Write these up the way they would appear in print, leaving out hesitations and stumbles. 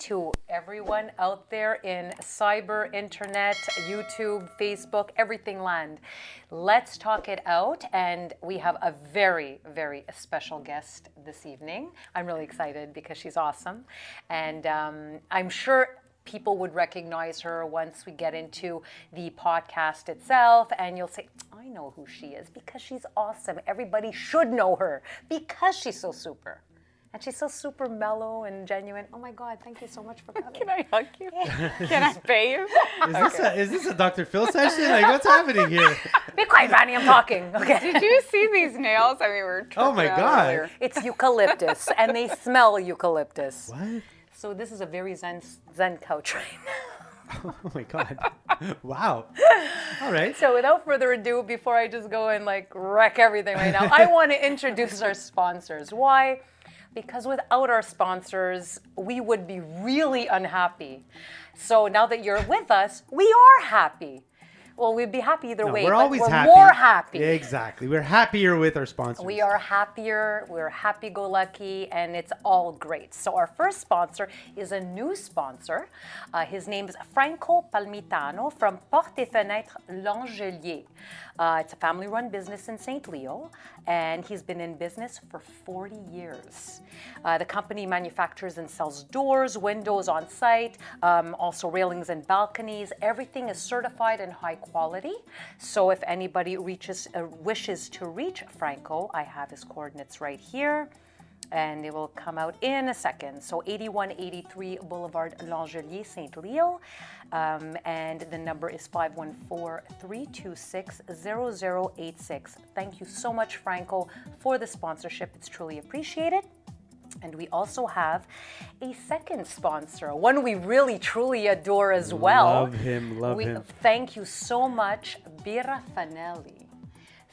to everyone out there in cyber, internet, YouTube, Facebook, everything land. Let's talk it out, and we have a very, very special guest this evening. I'm really excited because she's awesome, and I'm sure people would recognize her once we get into the podcast itself, and you'll say, I know who she is because she's awesome. Everybody should know her because she's so super. And she's so super mellow and genuine. Oh my God, thank you so much for coming. Can I hug you? Can I pay you? Is this a Dr. Phil session? Like, what's happening here? Be quiet, Vanny, I'm talking. Okay. Did you see these nails? I mean, we were Oh my tripping out God. earlier. It's eucalyptus, and they smell eucalyptus. What? So this is a very zen couch right now. Oh my God. Wow. All right. So without further ado, before I just go and like wreck everything right now, I want to introduce our sponsors. Why? Because without our sponsors, we would be really unhappy. So now that you're with us, we are happy. Well, we'd be happy either way, We're but always we're happy. more happy. Yeah, exactly. We're happier with our sponsors. We are happier, we're happy-go-lucky, and it's all great. So our first sponsor is a new sponsor. His name is Franco Palmitano from Portes et Fenêtres L'Angelier. It's a family-run business in St. Leo, and he's been in business for 40 years. The company manufactures and sells doors, windows on site, also railings and balconies. Everything is certified and high quality. So if anybody wishes to reach Franco, I have his coordinates right here, and it will come out in a second. So 8183 Boulevard L'Angelier, St. Leo, and the number is 514-326-0086. Thank you so much, Franco, for the sponsorship. It's truly appreciated. And we also have a second sponsor, one we really truly adore as well. Love him. Thank you so much, Birra Fanelli.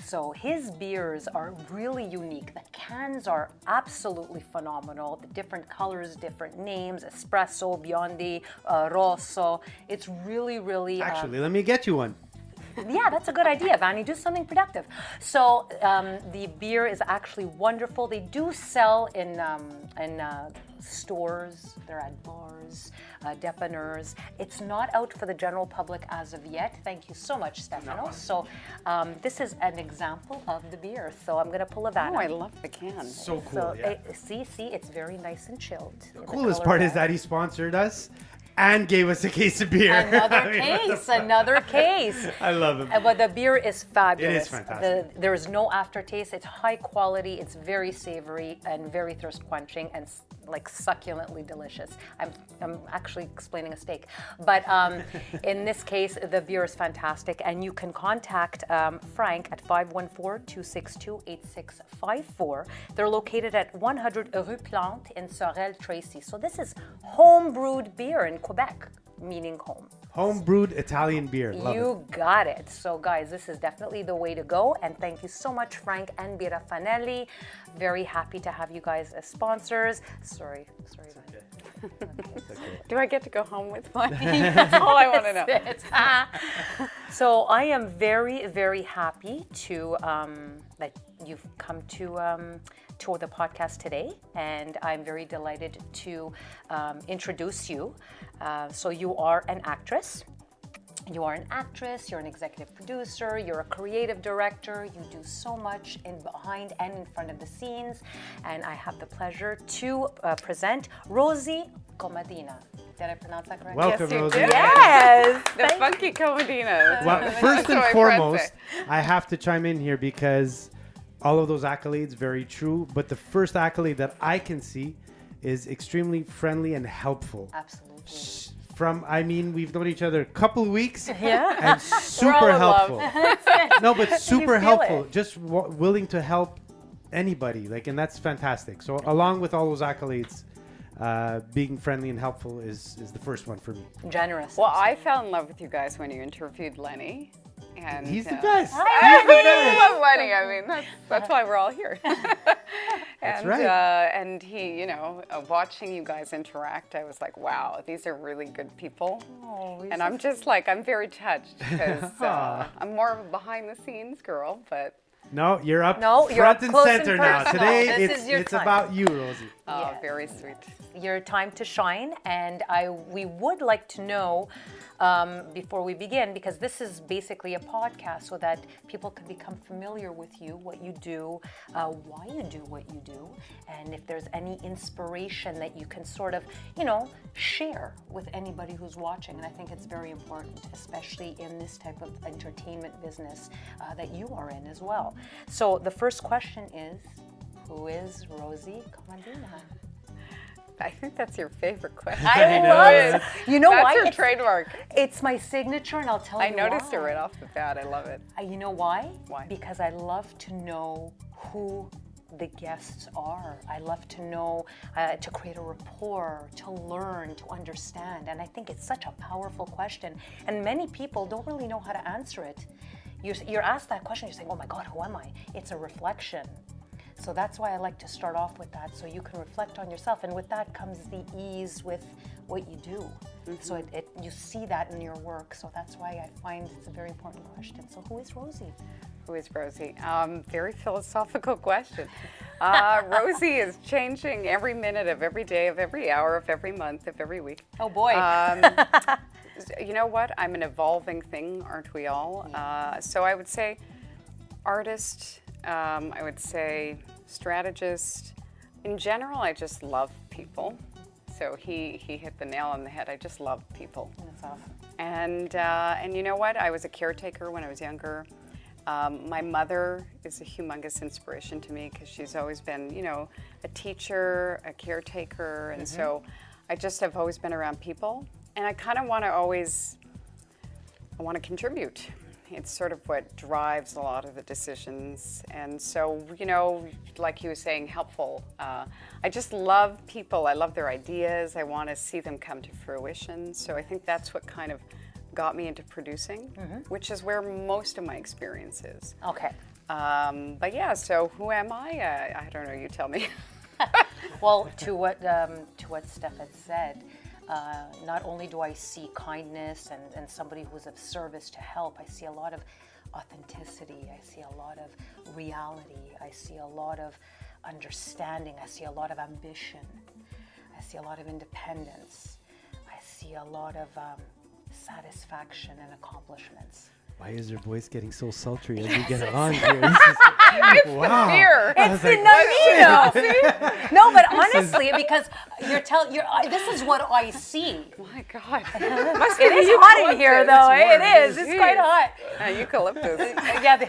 So his beers are really unique. The cans are absolutely phenomenal. The different colors, different names, espresso, biondi, rosso. It's really, really... Actually, let me get you one. Yeah, that's a good idea, Vanny. Do something productive. So the beer is actually wonderful. They do sell in stores. They're at bars, dépanneurs. It's not out for the general public as of yet. Thank you so much, Stefano. So this is an example of the beer. So I'm going to pull a Vanna. Oh, I love the can. So cool. So Yeah. see, it's very nice and chilled. The coolest part is that he sponsored us and gave us a case of beer. Another case. I love him. But the beer is fabulous. It is fantastic. There is no aftertaste. It's high quality. It's very savory and very thirst quenching and like succulently delicious. I'm actually explaining a steak, but in this case, the beer is fantastic, and you can contact Frank at 514-262-8654. They're located at 100 Rue Plante in Sorel-Tracy. So this is home-brewed beer in Quebec, meaning home. Home-brewed Italian beer. Love You got it. So guys, this is definitely the way to go. And thank you so much, Frank and Birra Fanelli. Very happy to have you guys as sponsors. Sorry. Do I get to go home with one? That's all I want to know. So I am very, very happy to that you've come to tour the podcast today, and I'm very delighted to introduce you. So you are an actress. You are an actress, you're an executive producer, you're a creative director, you do so much in behind and in front of the scenes, and I have the pleasure to present Rosie Komadina. Did I pronounce that correctly? Welcome, Yes, you Rosie. did. Yes! The funky Komadina. Well, first and That's foremost, I have to chime in here because all of those accolades, very true, but the first accolade that I can see is extremely friendly and helpful. Absolutely. We've known each other a couple of weeks. Yeah. And super in love. helpful. No, but super feel helpful. it. Just willing to help anybody. And that's fantastic. So along with all those accolades, being friendly and helpful is the first one for me. Generous. Well, I fell in love with you guys when you interviewed Lenny. And He's the best. I love Lenny. I mean, that's why we're all here. That's right. And he, watching you guys interact, I was like, wow, these are really good people. And I'm just like, I'm very touched because I'm more of a behind the scenes girl, but No, you're up No, you're front up and close center and now. personal. Today, This is your it's time. about you, Rosie. Oh, Yes. very sweet. Your time to shine, and we would like to know before we begin, because this is basically a podcast so that people can become familiar with you, what you do, why you do what you do, and if there's any inspiration that you can sort of, share with anybody who's watching. And I think it's very important, especially in this type of entertainment business that you are in as well. So the first question is, who is Rosie Komadina? I think that's your favorite question. I know love it. it. You know That's why? your trademark. It's my signature, and I'll tell you I noticed why. it right off the bat. I love it. You know why? Why? Because I love to know who the guests are. I love to know, to create a rapport, to learn, to understand. And I think it's such a powerful question. And many people don't really know how to answer it. You're asked that question, you're saying, oh my God, who am I? It's a reflection. So that's why I like to start off with that, so you can reflect on yourself. And with that comes the ease with what you do. Mm-hmm. So you see that in your work. So that's why I find it's a very important question. So who is Rosie? Who is Rosie? Very philosophical question. Rosie is changing every minute of every day, of every hour, of every month, of every week. Oh boy. You know what? I'm an evolving thing, aren't we all? So I would say artist, I would say strategist. In general, I just love people. So he hit the nail on the head. I just love people. That's awesome. And you know what? I was a caretaker when I was younger. My mother is a humongous inspiration to me because she's always been, a teacher, a caretaker, and so I just have always been around people. And I kind of want to contribute. It's sort of what drives a lot of the decisions. And so, like you were saying, helpful. I just love people. I love their ideas. I want to see them come to fruition. So I think that's what kind of got me into producing, which is where most of my experience is. Okay. But yeah, so who am I? I don't know. You tell me. Well, to what Steph had said, not only do I see kindness and somebody who's of service to help, I see a lot of authenticity, I see a lot of reality, I see a lot of understanding, I see a lot of ambition, I see a lot of independence, I see a lot of satisfaction and accomplishments. Why is your voice getting so sultry as we get on here? Wow. Fear. It's the Nonino. No, but honestly, because this is what I see. Oh my God. It is hot in here, though. Eh? It is. It's quite hot. Eucalyptus. Yeah.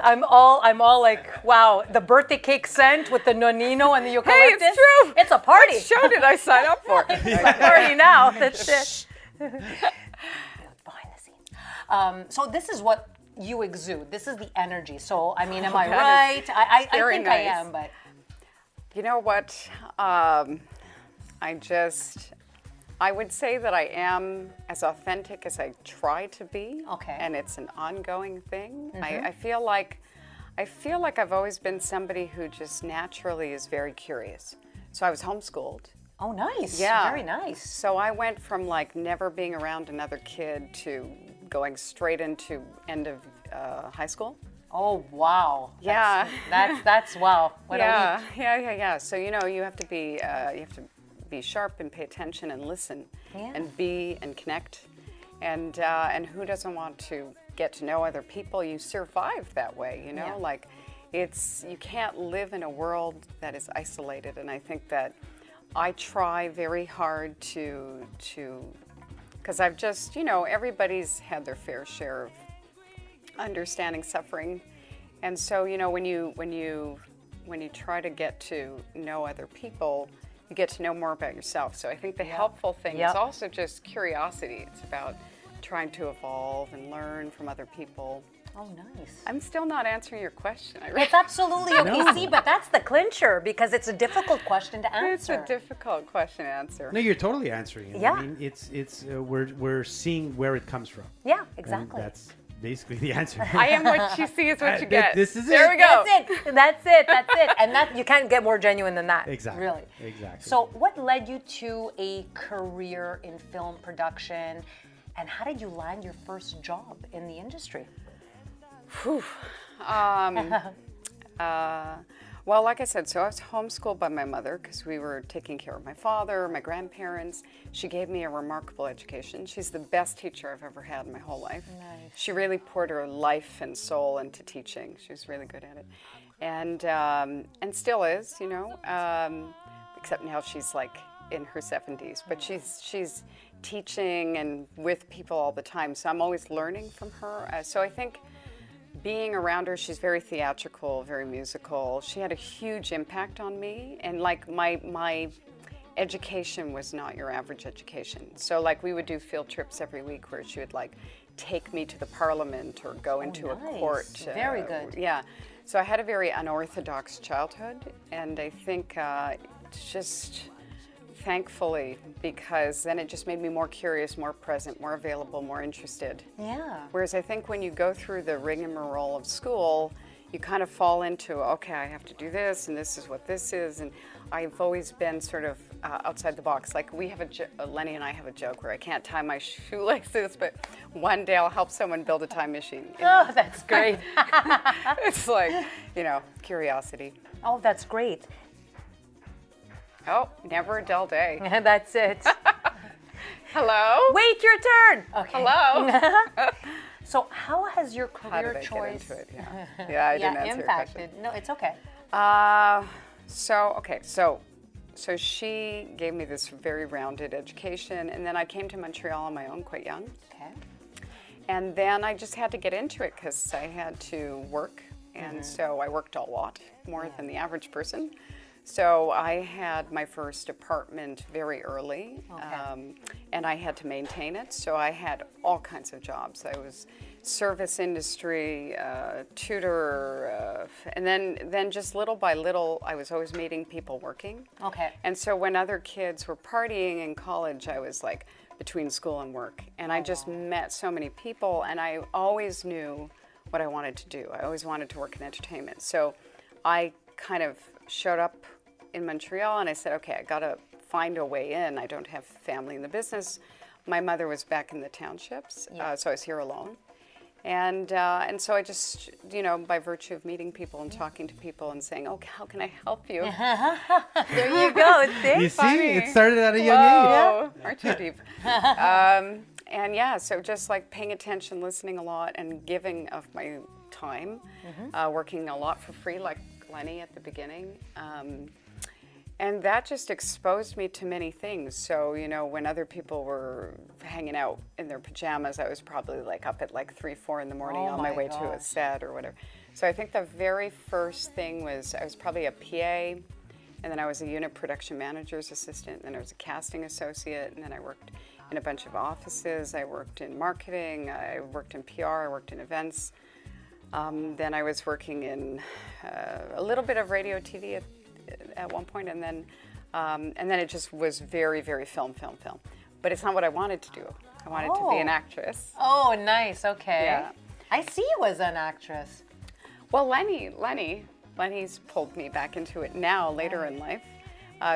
I'm all like, wow, the birthday cake scent with the Nonino and the eucalyptus. Hey, it's true. It's a party. What show did I sign up for? It's a party now. That's it. Behind the scenes. So this is what you exude. This is the energy. So, I mean, am I right? I think nice. I am, but... You know what? I would say that I am as authentic as I try to be. Okay. And it's an ongoing thing. I feel like I've always been somebody who just naturally is very curious. So I was homeschooled. Oh, nice. Yeah. Very nice. So I went from like never being around another kid to going straight into end of high school. Oh, wow. Yeah. That's wow. What a leap. Yeah. So you have to be sharp and pay attention and listen and be and connect, and who doesn't want to get to know other people? You survive that way, Like you can't live in a world that is isolated, and I think that I try very hard to because I've just everybody's had their fair share of understanding suffering, and so when you try to get to know other people, you get to know more about yourself. So I think the helpful thing is also just curiosity. It's about trying to evolve and learn from other people. Oh, nice. I'm still not answering your question. It's absolutely okay. See, but that's the clincher, because it's a difficult question to answer. It's a difficult question to answer. No, you're totally answering it. Yeah. I mean, it's we're seeing where it comes from. Yeah, And exactly. that's basically the answer. I am what you see is what you get. This is there it. we go. That's it. And that you can't get more genuine than that. Exactly. Really. Exactly. So what led you to a career in film production, and how did you land your first job in the industry? Whew. Um, well, like I said, so I was homeschooled by my mother because we were taking care of my father, my grandparents. She gave me a remarkable education. She's the best teacher I've ever had in my whole life. Nice. She really poured her life and soul into teaching. She was really good at it, and still is, you know. Except now she's like in her 70s, but she's teaching and with people all the time. So I'm always learning from her. So I think being around her, she's very theatrical, very musical. She had a huge impact on me, and like my education was not your average education. So like we would do field trips every week where she would like take me to the parliament or go into a court. Very good. Yeah. So I had a very unorthodox childhood, and I think just thankfully, because then it just made me more curious, more present, more available, more interested. Yeah. Whereas I think when you go through the rigmarole of school, you kind of fall into, okay, I have to do this, and this is what this is. And I've always been sort of outside the box. Like we have Lenny and I have a joke where I can't tie my shoelaces, but one day I'll help someone build a time machine. You know? Oh, that's great. It's like, you know, curiosity. Oh, that's great. Oh, never a dull day. That's it. Hello? Wait your turn. Okay. Hello? So how has your How did career I choice get into it? Yeah, yeah, I didn't answer impacted? your question. No, it's okay. So she gave me this very rounded education, and then I came to Montreal on my own, quite young. Okay. And then I just had to get into it because I had to work, and so I worked a lot, more than the average person. So I had my first apartment very early, and I had to maintain it. So I had all kinds of jobs. I was service industry, tutor, and then just little by little, I was always meeting people working. Okay. And so when other kids were partying in college, I was like between school and work. And I just met so many people, and I always knew what I wanted to do. I always wanted to work in entertainment. So I kind of showed up in Montreal, and I said, okay, I gotta find a way in. I don't have family in the business. My mother was back in the townships, so I was here alone. And so I just, you know, by virtue of meeting people and talking to people and saying, oh, how can I help you? There you go. You see, it started at a young age. Whoa, aren't you deep? And yeah, so just like paying attention, listening a lot, and giving of my time, working a lot for free, like Lenny at the beginning. And that just exposed me to many things. So, you know, when other people were hanging out in their pajamas, I was probably like up at like 3, 4 in the morning on my way to a set or whatever. So I think the very first thing was I was probably a PA, and then I was a unit production manager's assistant, and then I was a casting associate, and then I worked in a bunch of offices. I worked in marketing, I worked in PR, I worked in events. Then I was working in a little bit of radio, TV at one point, and then it just was very, very film. But it's not what I wanted to do. I wanted to be an actress. Oh, nice. Okay. Yeah. I see you as an actress. Well, Lenny's pulled me back into it now, later in life.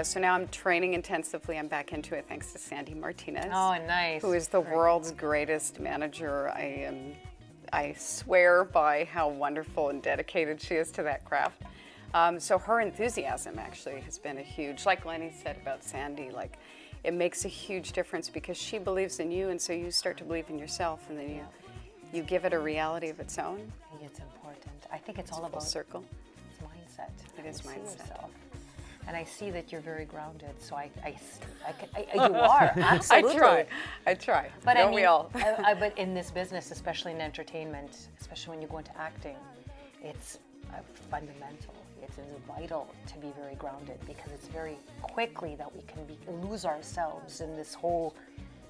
So now I'm training intensively. I'm back into it thanks to Sandy Martinez. Oh, nice. Who is the world's greatest manager. I swear by how wonderful and dedicated she is to that craft. So her enthusiasm actually has been a huge, like Lenny said about Sandy, like it makes a huge difference because she believes in you, and so you start to believe in yourself, and then you give it a reality of its own. I think it's important. I think it's all Full about circle. mindset. It is You see mindset. yourself. And I see that you're very grounded, so you are, absolutely. I try. But Don't I mean, we all? but in this business, especially in entertainment, especially when you go into acting, it's fundamental. It's vital to be very grounded because it's very quickly that we can lose ourselves in this whole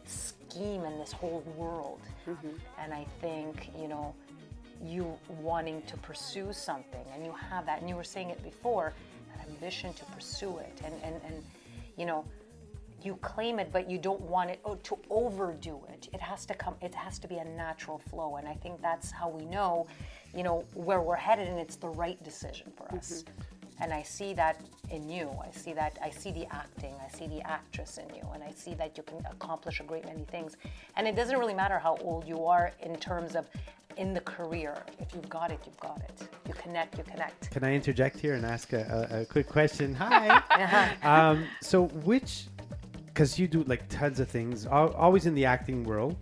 scheme and this whole world. And I think, you know, you wanting to pursue something, and you have that, and you were saying it before, that ambition to pursue it, and you know, you claim it, but you don't want it to overdo it. It has to be a natural flow, and I think that's how we know, you know, where we're headed, and it's the right decision for us. And I see that in you. I see the acting, I see the actress in you, and I see that you can accomplish a great many things. And it doesn't really matter how old you are in terms of in the career. If you've got it, you've got it. You connect, you connect. Can I interject here and ask a quick question? Hi. So because you do like tons of things, always in the acting world.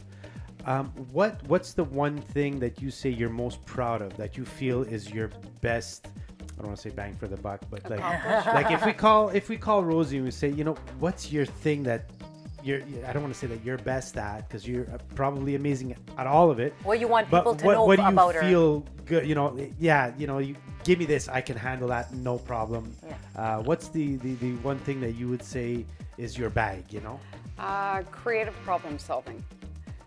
What's the one thing that you say you're most proud of, that you feel is your best? I don't want to say bang for the buck, but like if we call Rosie and we say, what's your thing that I don't want to say that you're best at, because you're probably amazing at all of it. Well, you want people to know what do you about her. feel good? You give me this, I can handle that, no problem. Yeah. What's the one thing that you would say is your bag? Creative problem solving.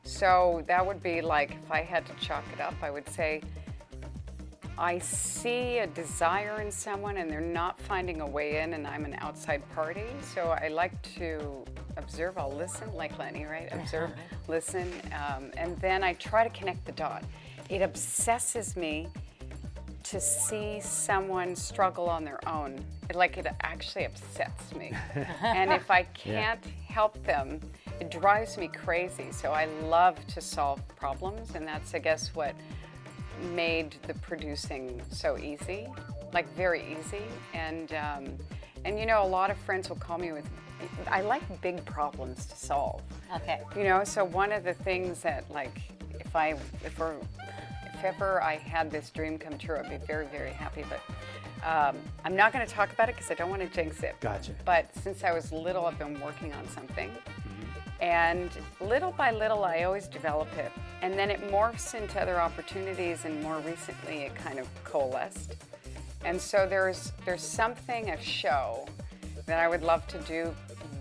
So that would be like, if I had to chalk it up, I would say I see a desire in someone and they're not finding a way in, and I'm an outside party. So I like to observe. I'll listen, like Lenny, right? Observe, listen, and then I try to connect the dot. It obsesses me to see someone struggle on their own. It actually upsets me. And if I can't help them, it drives me crazy. So I love to solve problems, and that's, I guess, what made the producing so easy, like very easy. And a lot of friends will call me with, I like big problems to solve. Okay. So one of the things that, like, if ever I had this dream come true, I'd be very, very happy. But I'm not going to talk about it because I don't want to jinx it. Gotcha. But since I was little, I've been working on something. And little by little, I always develop it. And then it morphs into other opportunities, and more recently, it kind of coalesced. And so there's something, a show, that I would love to do,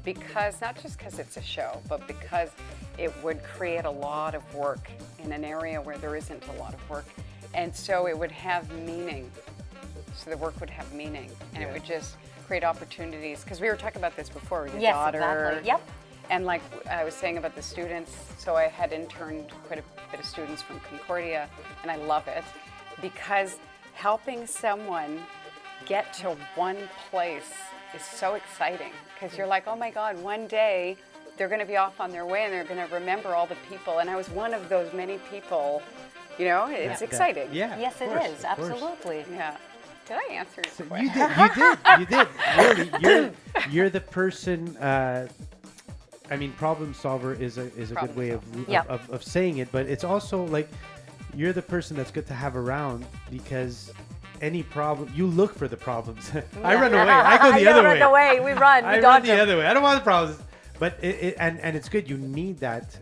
because, not just because it's a show, but because it would create a lot of work in an area where there isn't a lot of work. And so it would have meaning. So the work would have meaning, and it would just create opportunities. Because we were talking about this before, your daughter. Exactly. Yep. And like I was saying about the students, so I had interned quite a bit of students from Concordia, and I love it because helping someone get to one place is so exciting, because you're like, oh my God, one day they're going to be off on their way and they're going to remember all the people. And I was one of those many people, it's exciting. Yeah. Yes, it is. Absolutely. Yeah. Did I answer your So question? you did. Really, you're the person. Problem solver is a good way of saying it, but it's also like you're the person that's good to have around, because any problem, you look for the problems. I run away. I go the other way. Run away. We run. I run the other way. I don't want the problems. But and it's good. You need that.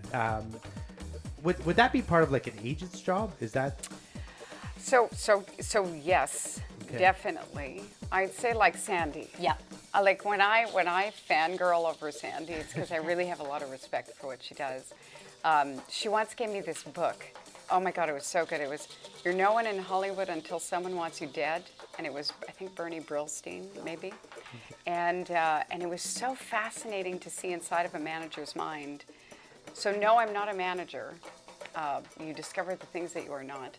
Would that be part of like an agent's job? Is that? So yes, definitely. I'd say like Sandy. Yeah. Like when I fangirl over Sandy, it's because I really have a lot of respect for what she does. She once gave me this book. Oh my God, it was so good. It was You're No One in Hollywood Until Someone Wants You Dead, and it was, I think, Bernie Brillstein, maybe. And it was so fascinating to see inside of a manager's mind. So no, I'm not a manager. You discover the things that you are not,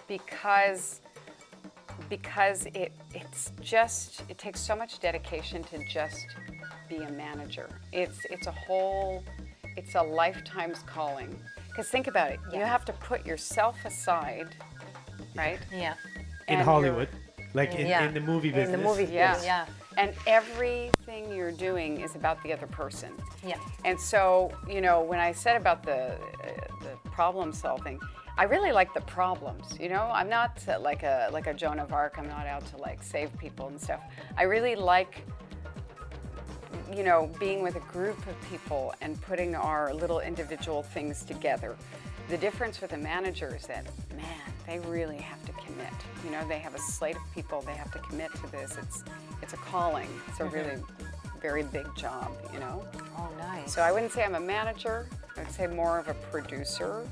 because it takes so much dedication to just be a manager. It's a lifetime's calling. Because think about it, you have to put yourself aside, right? Yeah. In Hollywood, like in the movie business. In the movie business, yeah. And everything you're doing is about the other person. Yeah. And so, when I said about the problem solving, I really like the problems. I'm not like a Joan of Arc. I'm not out to like save people and stuff. I really like, being with a group of people and putting our little individual things together. The difference with a manager is that, man, they really have to commit. They have a slate of people. They have to commit to this. It's a calling. It's a really very big job. Oh, nice. So I wouldn't say I'm a manager. I would say more of a producer.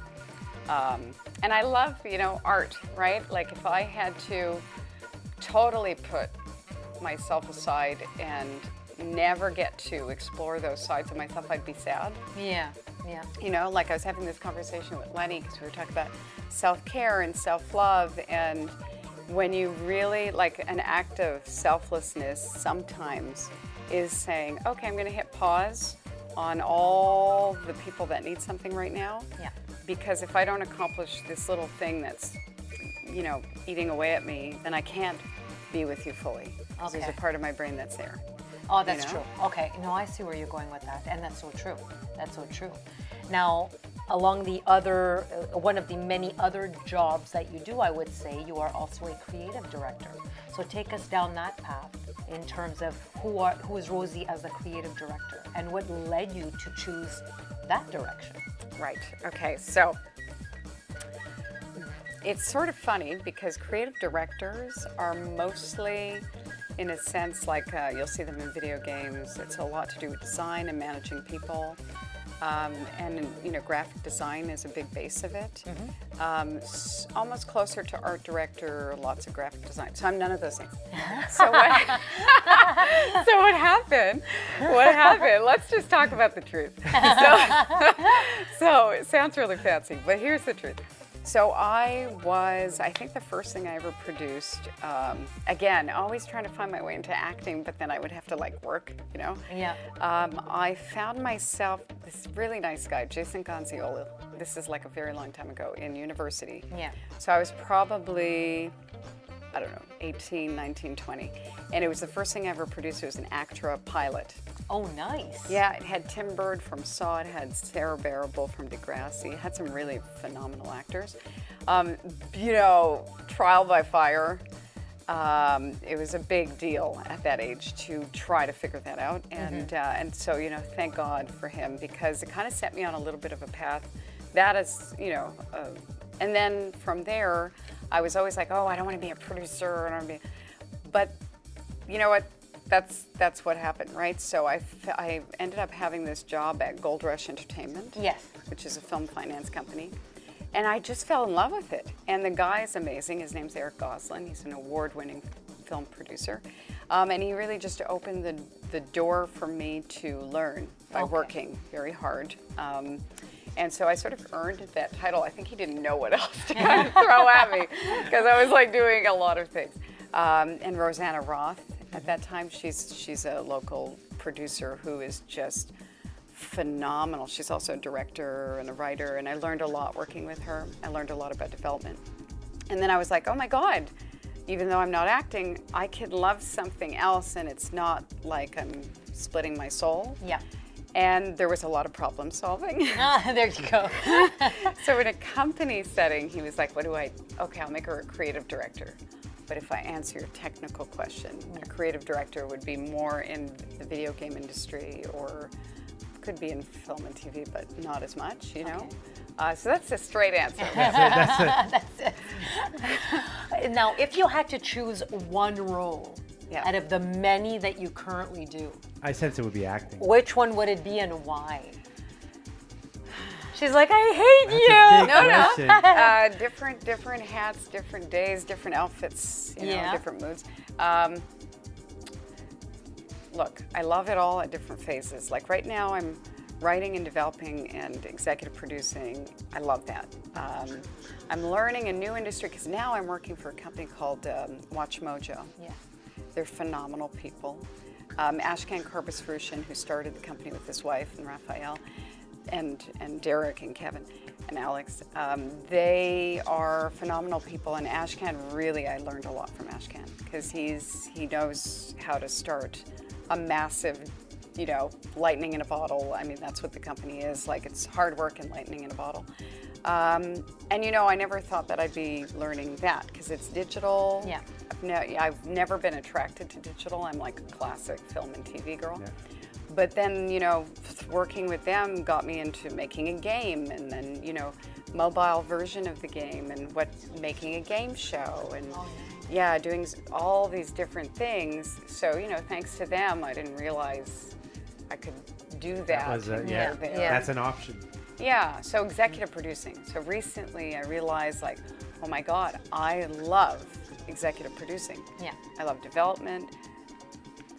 And I love, art, right? Like if I had to totally put myself aside and never get to explore those sides of myself, I'd be sad. Yeah. Like I was having this conversation with Lenny because we were talking about self-care and self-love, and when you really, like, an act of selflessness sometimes is saying, okay, I'm going to hit pause on all the people that need something right now. Yeah. because if I don't accomplish this little thing that's, you know, eating away at me, then I can't be with you fully. 'Cause there's a Okay. part of my brain that's there. Oh, that's You know? true. Okay, no, I see where you're going with that, and that's so true. That's so true. Now, along the other, one of the many other jobs that you do, I would say you are also a creative director. So take us down that path in terms of who is Rosie as a creative director, and what led you to choose that direction. Right. Okay. So it's sort of funny because creative directors are mostly, in a sense, like you'll see them in video games. It's a lot to do with design and managing people. And you know, graphic design is a big base of it. Almost closer to art director, lots of graphic design. So I'm none of those things. So what, so what happened? What happened? Let's just talk about the truth. So it sounds really fancy, but here's the truth. So I think the first thing I ever produced, again, always trying to find my way into acting, but then I would have to like work, you know? Yeah. I found myself, this really nice guy, Jason Gonziola, this is like a very long time ago, in university. Yeah. So I was probably, I don't know, 18, 19, 20. And it was the first thing I ever produced. It was an Actra pilot. Oh, nice. Yeah, it had Tim Bird from Saw, it had Sarah Barrable from Degrassi, it had some really phenomenal actors. You know, trial by fire. It was a big deal at that age to try to figure that out. And so, you know, thank God for him, because it kind of set me on a little bit of a path. That is, you know, and then from there, I was always like, oh, I don't want to be a producer. But you know what? That's what happened, right? So I ended up having this job at Gold Rush Entertainment, Yes. which is a film finance company, and I just fell in love with it. And the guy is amazing. His name's Eric Goslin. He's an award-winning film producer, and he really just opened the door for me to learn by working very hard. And so I sort of earned that title. I think he didn't know what else to kind of throw at me, because I was like doing a lot of things. And Rosanna Roth, at that time, she's a local producer who is just phenomenal. She's also a director and a writer, and I learned a lot working with her. I learned a lot about development. And then I was like, oh my God, even though I'm not acting, I can love something else, and it's not like I'm splitting my soul. Yeah. And there was a lot of problem solving. There you go. So in a company setting, he was like, okay, I'll make her a creative director. But if I answer your technical question, a creative director would be more in the video game industry, or could be in film and TV, but not as much, you know? So that's a straight answer. That's it. Now, if you had to choose one role out of the many that you currently do, I sense it would be acting. which one would it be and why? She's like, I hate you. That's a big question. Different hats, different days, different outfits, you know, different moods. Look, I love it all at different phases. Like right now, I'm writing and developing and executive producing. I love that. I'm learning a new industry, because now I'm working for a company called WatchMojo. Yeah. They're phenomenal people. Ashkan Karbasfushian, who started the company with his wife, and Raphael, and Derek and Kevin and Alex, they are phenomenal people. And Ashkan, really, I learned a lot from Ashkan, because he knows how to start a massive, you know, lightning in a bottle. I mean, that's what the company is. Like, it's hard work and lightning in a bottle. And you know, I never thought that I'd be learning that, because it's digital. Yeah. I've never been attracted to digital. I'm like a classic film and TV girl. Yeah. But then, you know, working with them got me into making a game, and then, you know, mobile version of the game, and making a game show, and doing all these different things. So, you know, thanks to them, I didn't realize I could do that. That was that's an option. Yeah, so executive producing. So recently I realized, like, oh my God, I love executive producing. Yeah. I love development,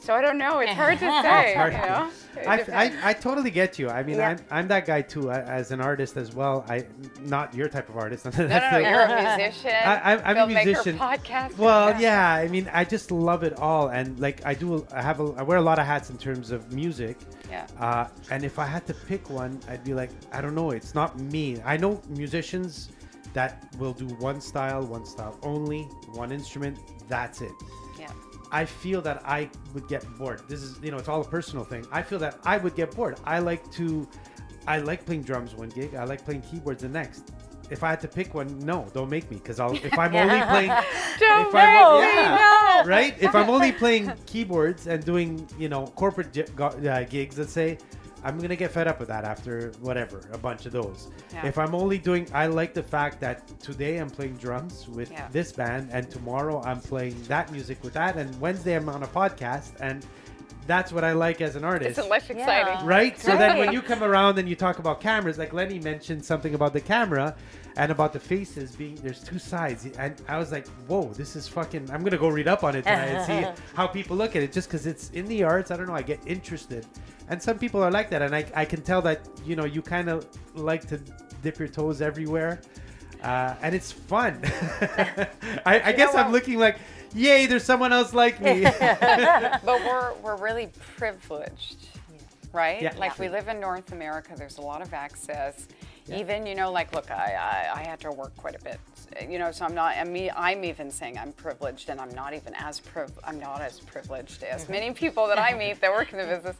So I don't know. It's hard to say. hard you to- know? It depends. I totally get you. I mean, Yeah. I'm that guy too, as an artist as well. Not your type of artist. That's No, the- you're a musician. I'm a filmmaker, musician. Podcaster. Well, yeah. I mean, I just love it all, and like I wear a lot of hats in terms of music. Yeah. And if I had to pick one, I'd be like, I don't know. It's not me. I know musicians that will do one style only, one instrument. That's it. Yeah. I feel that I would get bored. This is, it's all a personal thing. I feel that I would get bored. I like playing drums one gig. I like playing keyboards the next. If I had to pick one, no, don't make me. Because if I'm only playing, right? If I'm only playing keyboards and doing, corporate gigs, let's say, I'm gonna get fed up with that after a bunch of those. Yeah. If I'm only I like the fact that today I'm playing drums with this band, and tomorrow I'm playing that music with that, and Wednesday I'm on a podcast, and that's what I like as an artist. Isn't life exciting? Right? So then when you come around and you talk about cameras, like Lenny mentioned something about the camera and about the faces there's two sides. And I was like, whoa, this is fucking, I'm going to go read up on it tonight and see how people look at it, just because it's in the arts. I don't know. I get interested. And some people are like that. And I can tell that, you kind of like to dip your toes everywhere. And it's fun. I guess I'm looking like, yay, there's someone else like me. But we're really privileged, right? Yeah. Like we live in North America. There's a lot of access. Even, look, I had to work quite a bit, so I'm even saying I'm privileged, and I'm not as privileged as many people that I meet that work in the business.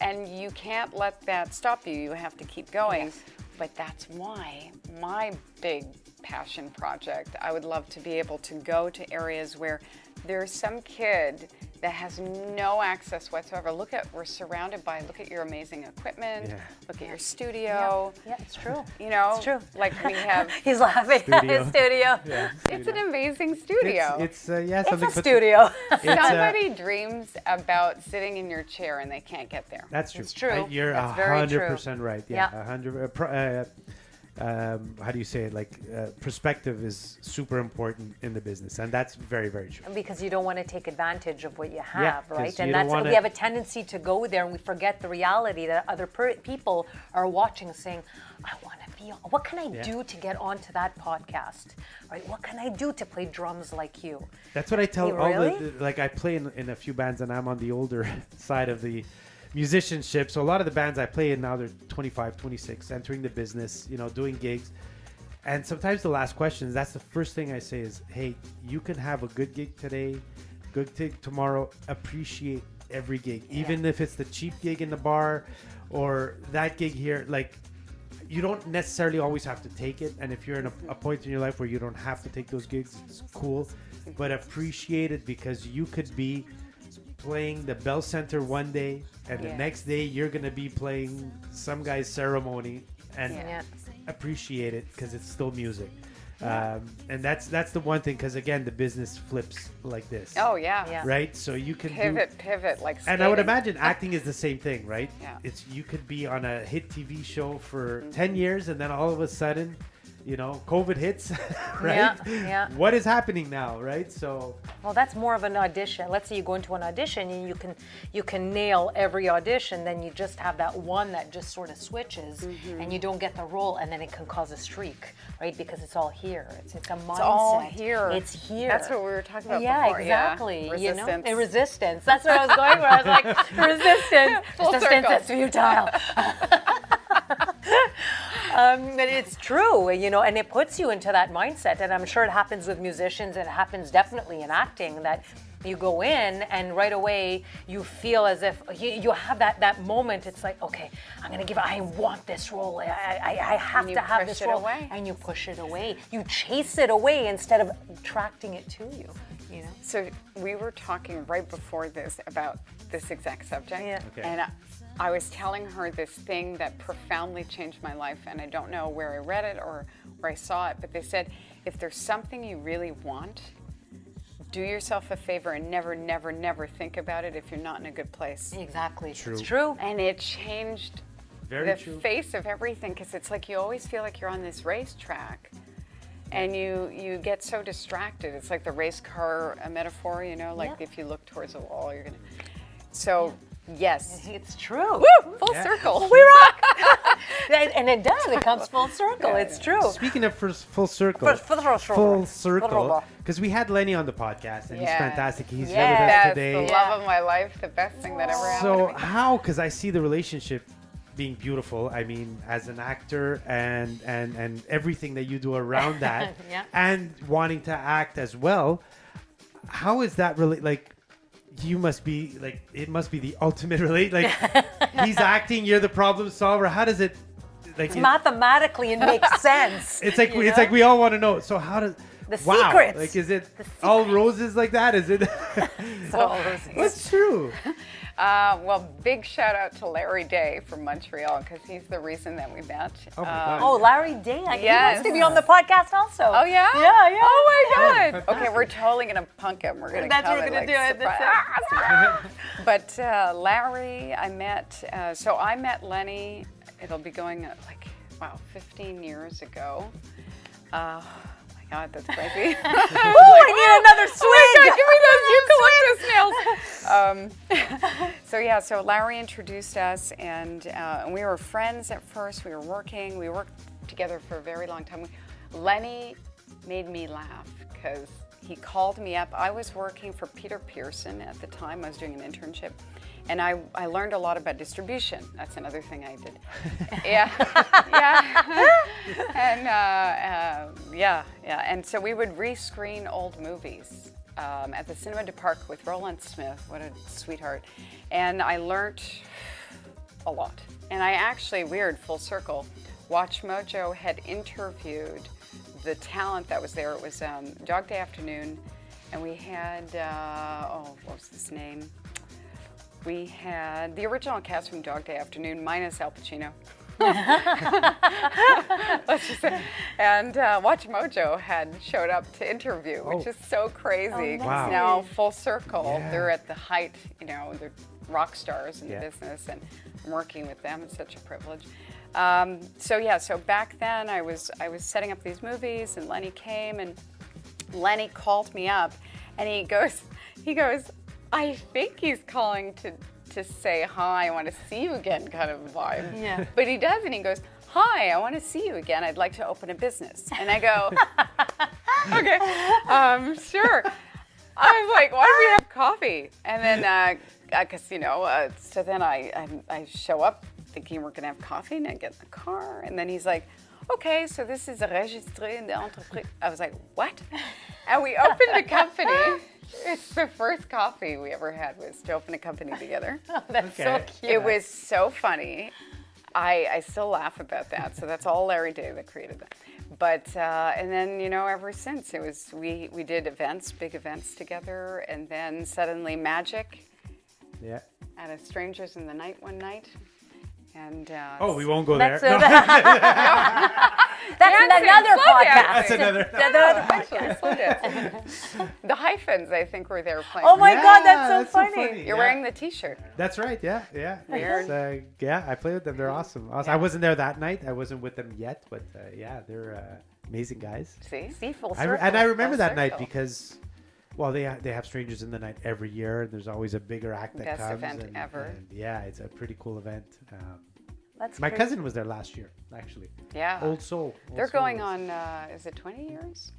And you can't let that stop you. You have to keep going. Yes. But that's why my big passion project, I would love to be able to go to areas where there's some kid that has no access whatsoever. Look at your amazing equipment. Yeah. Look at your studio. Yeah, it's true. It's true. Like we have. He's laughing at his studio. Yeah, It's an amazing studio. It's something. It's a studio. Somebody dreams about sitting in your chair and they can't get there. That's true. It's true. You're That's very true. 100% right. Yeah, 100. How do you say it? Like perspective is super important in the business, and that's very, very true. Because you don't want to take advantage of what you have, Yeah, 'cause right? you And don't that's wanna- we have a tendency to go there and we forget the reality that other people are watching, saying, "I want to be on. What can I do to get onto that podcast? Right? What can I do to play drums like you?" That's what I tell Hey, all really? like I play in a few bands, and I'm on the older side of the musicianship. So a lot of the bands I play in now, they're 25, 26, entering the business, doing gigs. And sometimes the last questions, that's the first thing I say is, hey, you can have a good gig today, good gig tomorrow. Appreciate every gig, even if it's the cheap gig in the bar or that gig here. Like, you don't necessarily always have to take it. And if you're in a point in your life where you don't have to take those gigs, it's cool. But appreciate it, because you could be playing the Bell Center one day, and the next day you're going to be playing some guy's ceremony, and appreciate it, because it's still music. And that's the one thing, because again, the business flips like this. Oh yeah. Right? So you can Pivot like skating. and I would imagine acting is the same thing, right? Yeah. You could be on a hit TV show for 10 years, and then all of a sudden, COVID hits, right? Yeah. What is happening now, right? So Well, that's more of an audition. Let's say you go into an audition and you can nail every audition, then you just have that one that just sort of switches, and you don't get the role, and then it can cause a streak, right? Because it's all here. It's a mindset. It's all here. It's here. That's what we were talking about Yeah, before. exactly. Resistance. Resistance. That's where I was going. Where I was like, resistance. Full Resistance circle. is futile. But it's true, and it puts you into that mindset. And I'm sure it happens with musicians, and it happens definitely in acting, that you go in and right away you feel as if you have that moment. It's like, okay, I want this role. I have to have this role. Away. And you push it away. You chase it away instead of attracting it to you. So we were talking right before this about this exact subject. Yeah. Okay. And I was telling her this thing that profoundly changed my life, and I don't know where I read it or where I saw it, but they said, if there's something you really want, do yourself a favor and never, never, never think about it if you're not in a good place. Exactly. True. It's true. And it changed very the true. face of everything, because it's like you always feel like you're on this racetrack, And you get so distracted. It's like the race car metaphor, you know, like if you look towards a wall, you're gonna. So yes, It's true. woo, full circle. We rock. And it does. It comes full circle. It's true. Speaking of full circle, full circle, because we had Lenny on the podcast, and he's fantastic. He's here with us That's today. the love of my life, the best thing that ever happened So to me. how? Because I see the relationship being beautiful. I mean, as an actor and everything that you do around that, and wanting to act as well. How is that really like? You must be like, it must be the ultimate like he's acting, you're the problem solver. How does it like Mathematically, it makes sense. it's like we all want to know. So how does The secrets. like, is it all roses like that? Is it What's true? Well, big shout out to Larry Day from Montreal, because he's the reason that we met. Oh my God. Oh, Larry Day. He Yes. wants to be on the podcast also. Oh yeah? Yeah. Oh my God. Fantastic. Okay, we're totally gonna punk him. We're gonna That's come what we're and, gonna like, do it. surprise. But Larry, I met. So I met Lenny. It'll be going 15 years ago. Oh my God, that's crazy. I need another swig. Give me those eucalyptus nails. So Larry introduced us, and we were friends at first. We worked together for a very long time. Lenny made me laugh because he called me up. I was working for Peter Pearson at the time. I was doing an internship, and I learned a lot about distribution. That's another thing I did. Yeah. And so we would rescreen old movies at the Cinema de Parc with Roland Smith. What a sweetheart. And I learned a lot. And I actually, weird, full circle, WatchMojo had interviewed the talent that was there. It was Dog Day Afternoon, and we had, what was his name? We had the original cast from Dog Day Afternoon, minus Al Pacino. Let's just say. And WatchMojo had showed up to interview, which is so crazy. Oh, wow. Now full circle, Yeah. they're at the height, they're rock stars in the Yeah. business, and I'm working with them. It's such a privilege. So back then I was setting up these movies, and Lenny came, and Lenny called me up, and he goes, I think he's calling to say hi, I want to see you again, kind of vibe. Yeah. But he does, and he goes, hi, I want to see you again. I'd like to open a business. And I go, okay, sure. I was like, why don't we have coffee? And then, so then I show up thinking we're going to have coffee, and I get in the car, and then he's like, okay, so this is enregistré in the entreprise. I was like, what? And we opened a company. It's the first coffee we ever had, was to open a company together. Oh, that's so Okay. cute. It was so funny. I still laugh about that. So that's all Larry Day that created that. But and then ever since, it was we did events, big events together, and then suddenly magic Yeah. at a Strangers in the Night one night. And We won't go there. That's No. That's another slow podcast. That's another. Actually, slow dancing. The hyphens, I think, were there playing. Oh my Yeah, God, that's so funny. You're wearing the T-shirt. That's right. Yeah. Weird. It's, I play with them. They're awesome. I wasn't there that night. I wasn't with them yet, but they're amazing guys. See? Full I circle. remember full that night circle. because, they have Strangers in the Night every year, and there's always a bigger act that Best comes. event and, ever. and it's a pretty cool event. That's My crazy. cousin was there last year, actually. Yeah. Old Soul. They're going on, is it 20 years?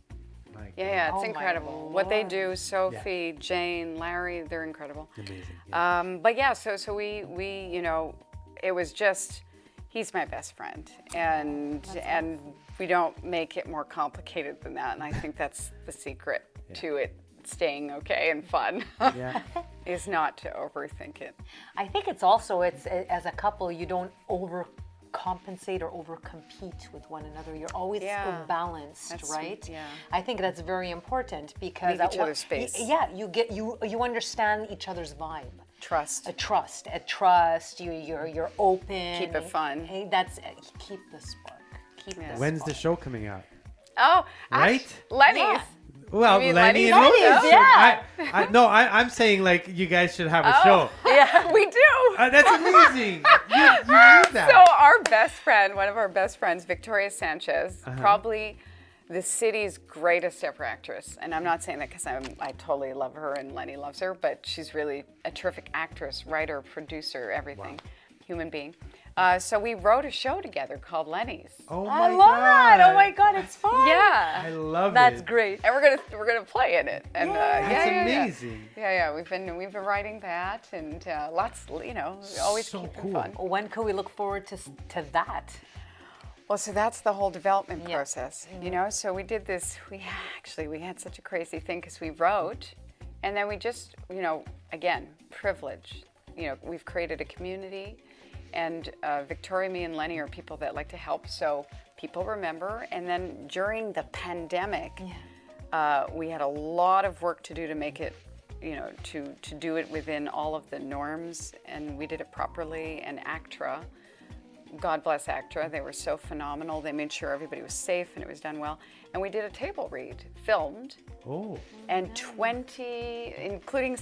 My Yeah, Oh it's my incredible. What they Lord. do, Sophie, Jane, Larry, they're incredible. Amazing. Yeah. But yeah, so we it was just, he's my best friend, and we don't make it more complicated than that, and I think that's the secret to it staying okay and fun. Yeah. Is not to overthink it. I think it's also, as a couple, you don't overcompensate or overcompete with one another. You're always balanced, That's right? sweet, yeah. I think that's very important because Leave each other space. you understand each other's vibe. Trust. A trust. You're open. Keep it fun. Hey, that's keep the spark. Keep the When's spark. the show coming out? Oh, Right? Lenny's. Yeah. Well, You mean Lenny and Lenny's? Mojo. Yeah. I'm saying like you guys should have a show. Yeah. We do. That's amazing. You need that. So our best friend, one of our best friends, Victoria Sanchez, probably the city's greatest ever actress. And I'm not saying that because I totally love her and Lenny loves her, but she's really a terrific actress, writer, producer, everything, human being. So we wrote a show together called Lenny's. Oh I my love God. that. Oh my God, it's fun. Yeah. I love That's it. great. And we're gonna play in it. And That's amazing. Yeah. We've been writing that and lots. Always So keeping cool. fun. When can we look forward to that? Well, so that's the whole development Yeah. process, So we did this. We had such a crazy thing because we wrote, and then we just, again, privilege. We've created a community, and Victoria, me, and Lenny are people that like to help. So people remember. And then during the pandemic, we had a lot of work to do to make it, to do it within all of the norms, and we did it properly. And ACTRA. God bless ACTRA. They were so phenomenal. They made sure everybody was safe and it was done well. And we did a table read, filmed, Oh. and 20, including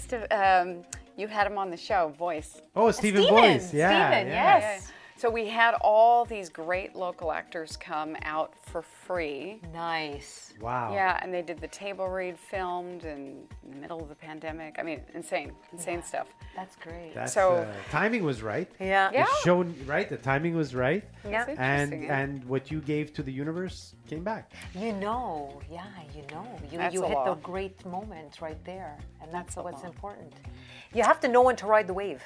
you had him on the show, Voice. Oh, Stephen Steven, Boyce. Yeah. Steven, yeah. yes. So we had all these great local actors come out for free. Nice. Wow. Yeah, and they did the table read, filmed in the middle of the pandemic. I mean, insane stuff. That's great. That's, So- timing was right. Yeah. Yeah. The show, right? The timing was right. Yeah. It's And interesting, yeah. and what you gave to the universe came back. You That's you a hit the law. great moment right there, and that's a what's law. important. You have to know when to ride the wave.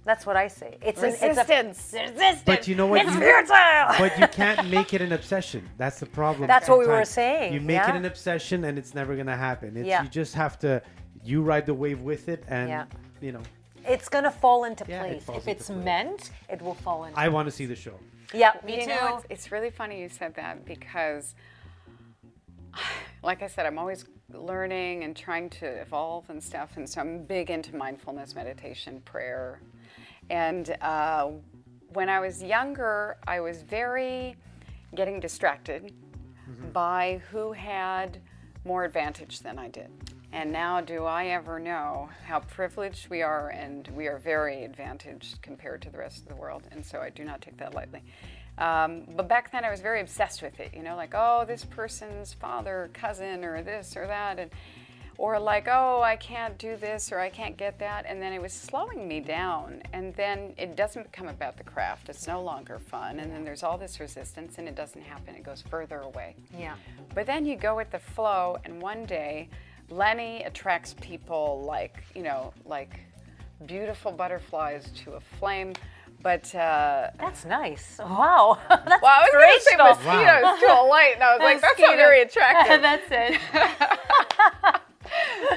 That's what I say. It's Resistance. resistance. But you know what? It's You- futile. But you can't make it an obsession. That's the problem. That's what we were sometimes. saying, You make yeah. it an obsession, and it's never gonna happen. It's, Yeah. You just have to. You ride the wave with it, and Yeah. you know. It's gonna fall into Yeah, it place. falls If into it's place. meant, it will fall into. I want to see the show. Yeah, me You too. know, it's really funny you said that because, like I said, I'm always learning and trying to evolve and stuff. And so I'm big into mindfulness, meditation, prayer. And when I was younger, I was very getting distracted by who had more advantage than I did. And now do I ever know how privileged we are, and we are very advantaged compared to the rest of the world. And so I do not take that lightly. But back then I was very obsessed with it, like, oh, this person's father, cousin, or this or that. Or like, oh, I can't do this or I can't get that. And then it was slowing me down. And then it doesn't become about the craft. It's no longer fun. And then there's all this resistance and it doesn't happen. It goes further away. Yeah. But then you go with the flow, and one day Lenny attracts people like beautiful butterflies to a flame. But That's nice. Wow. That's well, I was going to say inspirational. mosquitoes to a light, and I was like, that's not very attractive. That's it.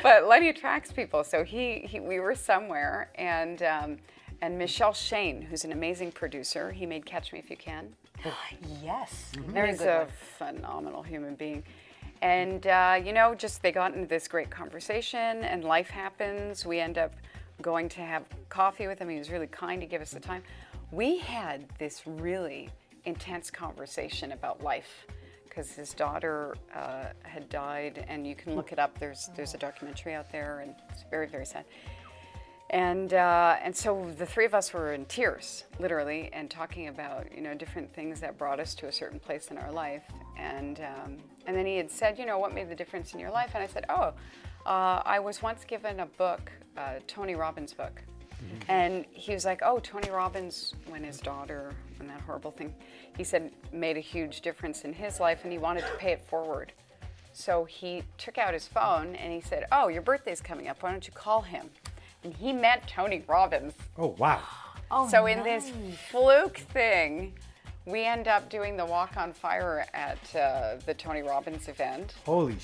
But Lenny attracts people. So we were somewhere, and Michelle Shane, who's an amazing producer, he made Catch Me If You Can. Yes. Very He's good. a phenomenal human being. And, just they got into this great conversation, and life happens. We end up going to have coffee with him. He was really kind to give us the time. We had this really intense conversation about life because his daughter had died, and you can look it up. There's a documentary out there, and it's very, very sad. And so the three of us were in tears, literally, and talking about different things that brought us to a certain place in our life. And then he had said, what made the difference in your life? And I said, I was once given a book, Tony Robbins' book. And he was like, oh, Tony Robbins, when his daughter, when that horrible thing, he said, made a huge difference in his life, and he wanted to pay it forward. So he took out his phone and he said, oh, your birthday's coming up. Why don't you call him? And he met Tony Robbins. Oh wow. Oh, So in this fluke thing, we end up doing the Walk on Fire at the Tony Robbins event. Holy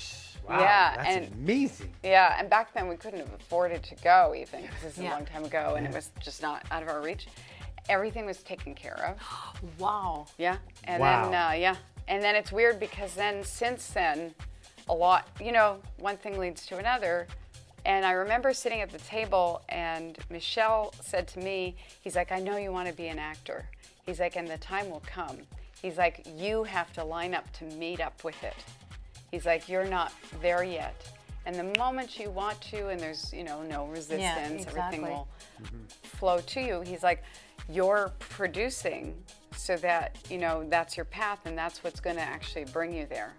wow. Yeah, That's and- amazing. Yeah, and back then we couldn't have afforded to go even, because this is Yeah. a long time ago, and it was just not out of our reach. Everything was taken care of. Wow. Yeah, and Wow. then and then it's weird because then since then, a lot, one thing leads to another. And I remember sitting at the table, and Michelle said to me, he's like, I know you want to be an actor. He's like, and the time will come. He's like, you have to line up to meet up with it. He's like, you're not there yet. And the moment you want to, and there's, no resistance, everything exactly. will flow to you. He's like, you're producing so that, that's your path, and that's what's going to actually bring you there.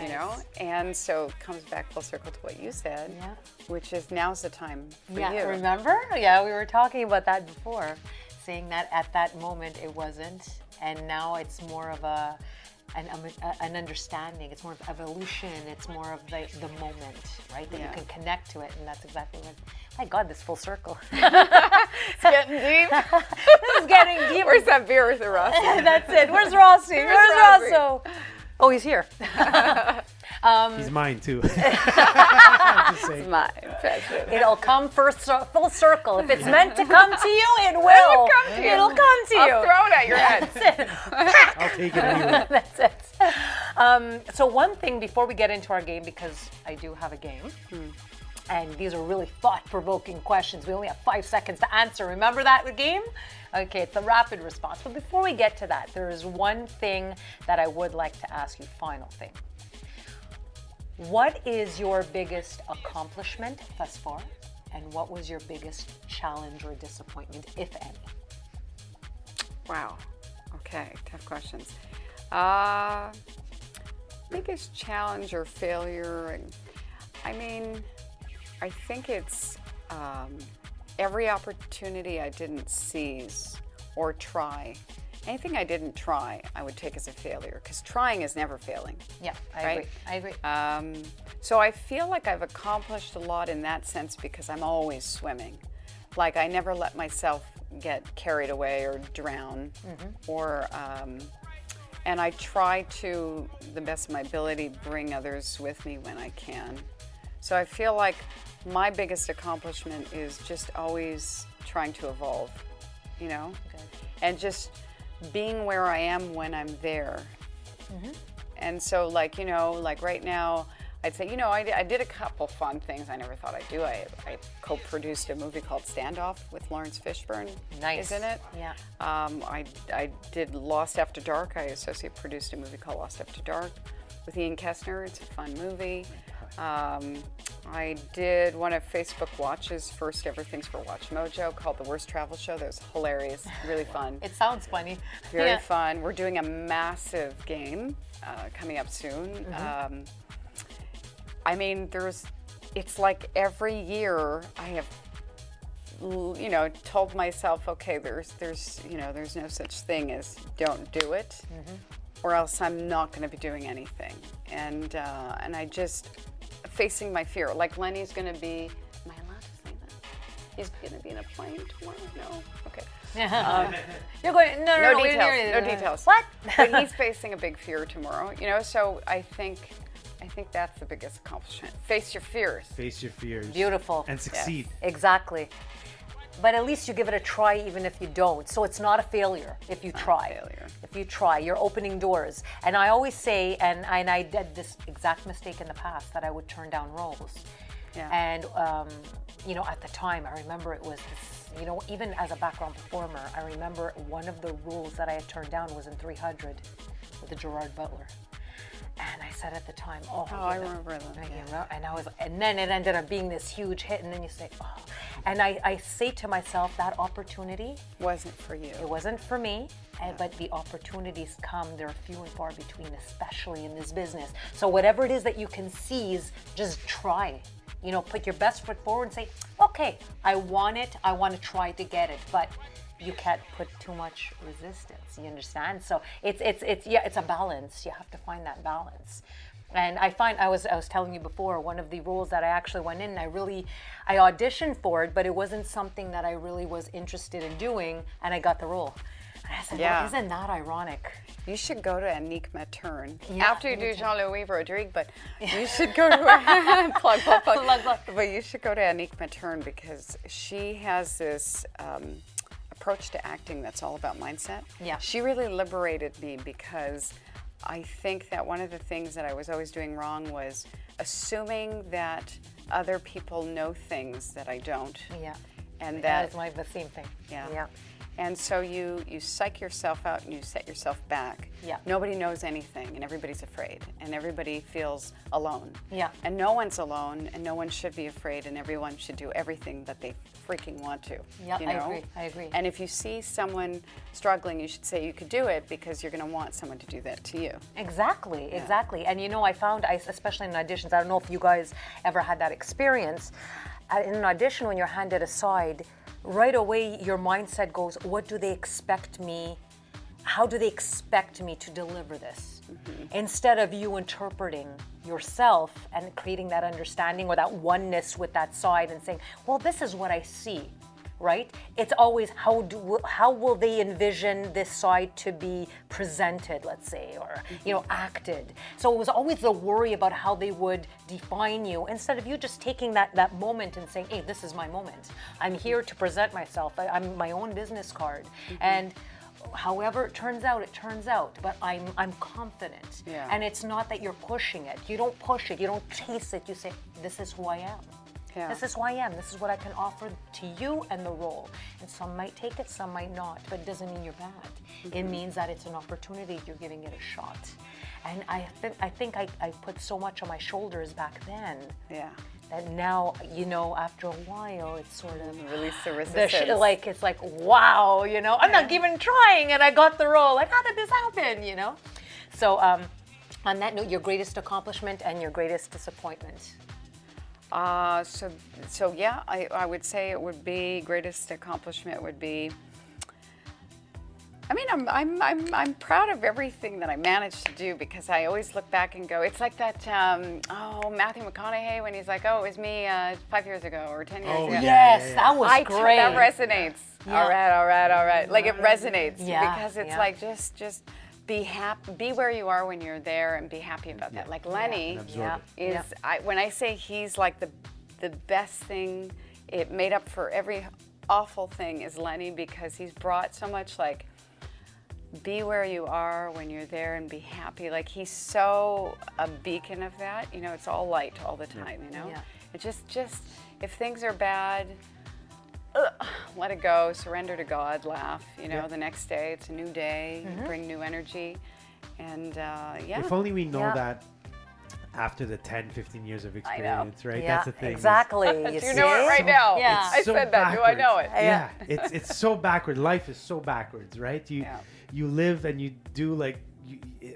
you know? And so it comes back full circle to what you said, which is now's the time for you. Remember? Yeah, we were talking about that before, saying that at that moment it wasn't, and now it's more of an understanding. It's more of evolution. It's more of the moment, right? That you can connect to it, and that's exactly what. My God, this full circle. It's getting deep. This is getting deep. Where's that beer with the Rossi? That's it. Where's Rossi? Where's Rosso? Oh, he's here. He's mine too. It's my pleasure. It'll come full circle. If it's meant to come to you, it will. It'll come to you. I'll throw it at your head. That's it. I'll take it anyway. That's it. So one thing before we get into our game, because I do have a game, and these are really thought-provoking questions. We only have 5 seconds to answer. Remember that game? Okay, it's a rapid response. But before we get to that, there is one thing that I would like to ask you, final thing. What is your biggest accomplishment thus far? And what was your biggest challenge or disappointment, if any? Wow. Okay, tough questions. Biggest challenge or failure? I mean, I think it's every opportunity I didn't seize or try. Anything I didn't try, I would take as a failure, because trying is never failing. Yeah, I agree. So I feel like I've accomplished a lot in that sense because I'm always swimming. Like I never let myself get carried away or drown, or and I try to, the best of my ability, bring others with me when I can. So I feel like my biggest accomplishment is just always trying to evolve, you know, and just being where I am when I'm there. And so, like, you know, like right now, I'd say, you know, I did a couple fun things I never thought I'd do. I co-produced a movie called Standoff with Lawrence Fishburne. Nice. Is in it. Yeah. I did Lost After Dark. I associate produced a movie called Lost After Dark with Ian Kestner. It's a fun movie. I did one of Facebook Watch's first ever things for WatchMojo called The Worst Travel Show. That was hilarious, really fun. It sounds funny. Very fun. We're doing a massive game coming up soon. I mean, it's like every year I have, you know, told myself, okay, there's no such thing as don't do it, or else I'm not going to be doing anything. And I just facing my fear. Like Lenny's going to be. Am I allowed to say that? He's going to be in a plane tomorrow. No. Okay. You're going. No details. No details. What? But he's facing a big fear tomorrow. You know, so I think that's the biggest accomplishment. Face your fears. Face your fears. Beautiful. And succeed. Exactly. But at least you give it a try even if you don't. So it's not a failure if you try. If you try, you're opening doors. And I always say, and I did this exact mistake in the past, that I would turn down roles. Yeah. And, you know, at the time, I remember it was this, you know, even as a background performer, I remember one of the roles that I had turned down was in 300 with the Gerard Butler. And I said at the time, I remember that. You know, and then it ended up being this huge hit, and then you say, and I say to myself, that opportunity wasn't for you. It wasn't for me, but the opportunities come, they're few and far between, especially in this business. So whatever it is that you can seize, just try. You know, put your best foot forward and say, okay, I want it, I want to try to get it, but you can't put too much resistance, you understand? So it's a balance. You have to find that balance. And I find, I was telling you before, one of the roles that I actually went in, I auditioned for it, but it wasn't something that I really was interested in doing, and I got the role. And I said, well, isn't that ironic? You should go to Annick Materne. Yeah, after you do Jean-Louis Rodrigue, but you should go to plug. But you should go to Annick Materne because she has this approach to acting that's all about mindset. Yeah. She really liberated me because I think that one of the things that I was always doing wrong was assuming that other people know things that I don't. Yeah. And That's like the same thing. Yeah. Yeah. And so you psych yourself out and you set yourself back. Yeah. Nobody knows anything and everybody's afraid and everybody feels alone. Yeah. And no one's alone and no one should be afraid and everyone should do everything that they freaking want to. Yeah, you I know? agree. I agree. And if you see someone struggling, you should say you could do it because you're going to want someone to do that to you. Exactly, exactly. And you know, I found, especially in auditions, I don't know if you guys ever had that experience. In an audition, when you're handed a side, right away your mindset goes, what do they expect me? How do they expect me to deliver this? Instead of you interpreting yourself and creating that understanding or that oneness with that side and saying, well, this is what I see. Right? It's always how will they envision this side to be presented, let's say, or acted. So it was always the worry about how they would define you instead of you just taking that moment and saying, hey, this is my moment. I'm here to present myself. I'm my own business card. And however it turns out, but I'm confident. Yeah. And it's not that you're pushing it. You don't push it, you don't chase it, you say, this is who I am. Yeah. This is who I am. This is what I can offer to you and the role. And some might take it, some might not, but it doesn't mean you're bad. It means that it's an opportunity, you're giving it a shot. And I think I put so much on my shoulders back then. Yeah. That now, after a while, it's sort of Release the resistance. it's like, wow, I'm not even trying, and I got the role. Like, how did this happen? So, on that note, your greatest accomplishment and your greatest disappointment. So yeah, I would say it would be greatest accomplishment would be. I mean, I'm proud of everything that I managed to do because I always look back and go, it's like that Matthew McConaughey when he's like, oh, it was me 5 years ago or 10 years ago. Yes, that was great. That resonates. Yeah. All right. Like it resonates because it's yeah. like just be happy, be where you are when you're there, and be happy about that. Like Lenny is, when I say he's like the best thing, it made up for every awful thing is Lenny because he's brought so much like be where you are when you're there and be happy. Like he's so a beacon of that. It's all light all the time. Yeah. It just if things are bad. Let it go, surrender to God, laugh. The next day, it's a new day, bring new energy. And If only we know that after the 10, 15 years of experience, right? Yeah, That's the thing. exactly. You know it right now. Yeah. I said that. Do I know it? Yeah. It's so backward. Life is so backwards, right? You live and you do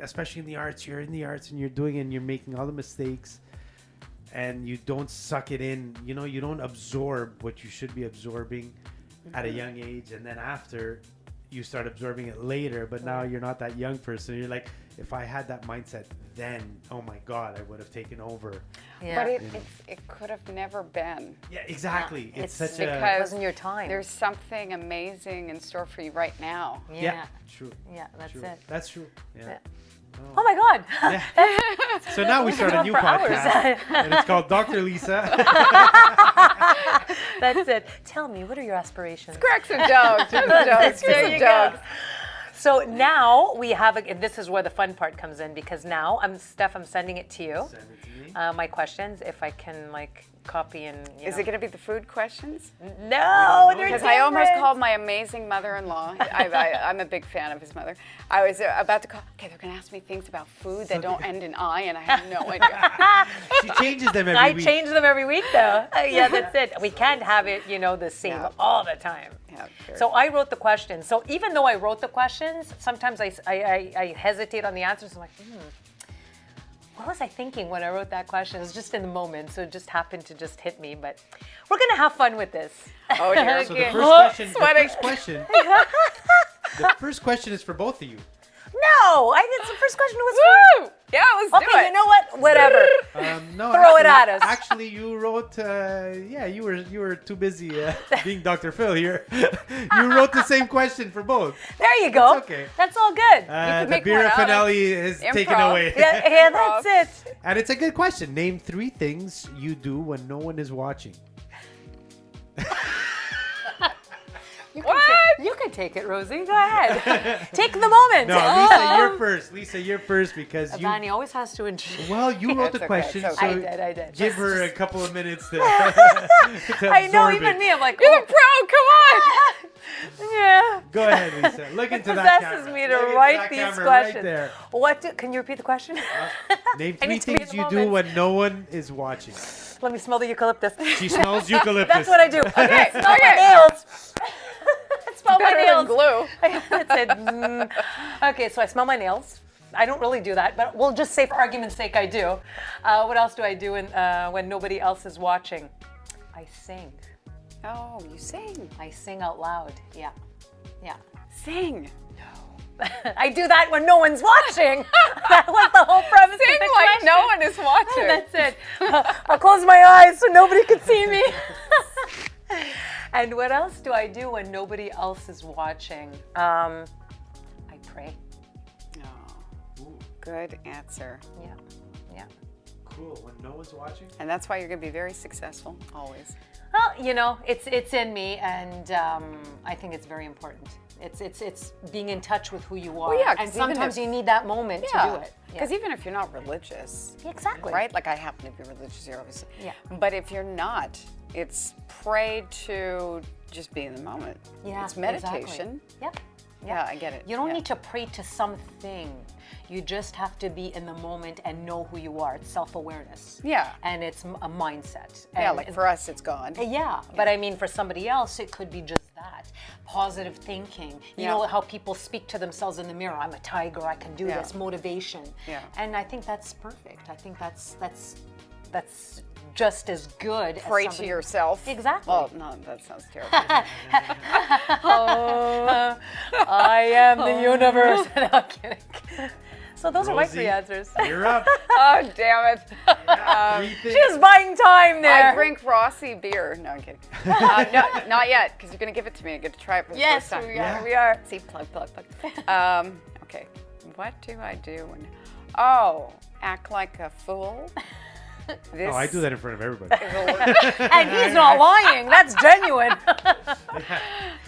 especially in the arts, you're in the arts and you're doing it and you're making all the mistakes. And you don't suck it in, you don't absorb what you should be absorbing at a young age. And then after, you start absorbing it later, but now you're not that young person. You're like, if I had that mindset then, oh my God, I would have taken over. Yeah. But it could have never been. Yeah, exactly. Yeah. It's such because it wasn't your time. There's something amazing in store for you right now. Yeah. True. Yeah, that's True. it. That's true. Yeah. Oh my God. Yeah. So now we start a new podcast, and it's called Dr. Lisa. That's it. Tell me, what are your aspirations? Crack some jokes. There you go. So now we have, this is where the fun part comes in because now, Steph, I'm sending it to you. Send it to me. My questions, if I can copy and, Is it going to be the food questions? No, they're because I almost called my amazing mother-in-law. I'm a big fan of his mother. I was about to call. Okay, they're going to ask me things about food that don't end in I, and I have no idea. She changes them every week. I change them every week, though. Yeah, that's it. We can't have it, the same all the time. Yeah, sure. So I wrote the questions. So even though I wrote the questions, sometimes I hesitate on the answers. I'm like, what was I thinking when I wrote that question? It was just in the moment, so it just happened to just hit me. But we're gonna have fun with this. Oh dear. So the first question is for both of you. No, the first question was Woo! Yeah, let's do it. Okay, you know what? Whatever. No, Throw it at us. Actually, you wrote. You were too busy being Dr. Phil here. You wrote the same question for both. There you go. It's okay. That's all good. The Bira finale is taken away. Yeah, that's it. And it's a good question. Name 3 things you do when no one is watching. You can take it, Rosie. Go ahead. Take the moment. No, Lisa, you're first. Lisa, you're first because you. Vanny always has to Well, you wrote the okay, question, it's so okay. I did. give her a couple of minutes to. I know, absorb even it. me, I'm like, You're oh, the pro. Come on. yeah. Go ahead, Lisa. Look into that Possesses camera. me to Look into write that these camera questions. Right there. Can you repeat the question? Name I 3 need to be in things the you do moment. when no one is watching. Let me smell the eucalyptus. She smells eucalyptus. That's what I do. Okay, smell my nails. Smell my Better nails. than glue. It said, Okay, so I smell my nails. I don't really do that, but we'll just say for argument's sake I do. What else do I do when nobody else is watching? I sing. Oh, you sing. I sing out loud. Yeah. Sing. I do that when no one's watching. That was the whole premise of Sing the like question. no one is watching. That's it. I'll close my eyes so nobody can see me. And what else do I do when nobody else is watching? I pray. Oh, good answer. Yeah. Cool. When no one's watching. And that's why you're going to be very successful, always. Well, it's in me, and I think it's very important. It's being in touch with who you are. Well, yeah, and 'cause even sometimes if- you need that moment to do it. Because even if you're not religious, Exactly. right? Like I happen to be religious here, obviously. Yeah. But if you're not, it's pray to just be in the moment. Yeah, It's meditation. Exactly. Yeah, I get it. You don't Yeah. need to pray to something. You just have to be in the moment and know who you are. It's self-awareness. Yeah. And it's a mindset. Yeah, And like for us, it's God. Yeah, but I mean, for somebody else, it could be just that. Positive thinking. You Yeah. know how people speak to themselves in the mirror. I'm a tiger, I can do Yeah. this. Motivation. Yeah. And I think that's perfect. I think that's just as good as Pray to somebody- yourself. Exactly. Oh, no, that sounds terrible. I am the universe. No, I'm kidding. So those are my Rosie, 3 answers. You're up. Oh, damn it. 3 things. She's buying time there. I drink Rosie beer. No, I'm kidding. No, not yet, because you're going to give it to me. I get to try it for the Yes, first time. we Yeah. we are. See, plug. Okay. What do I do when... Oh, act like a fool. This Oh, I do that in front of everybody. is a little- And he's not lying. That's genuine.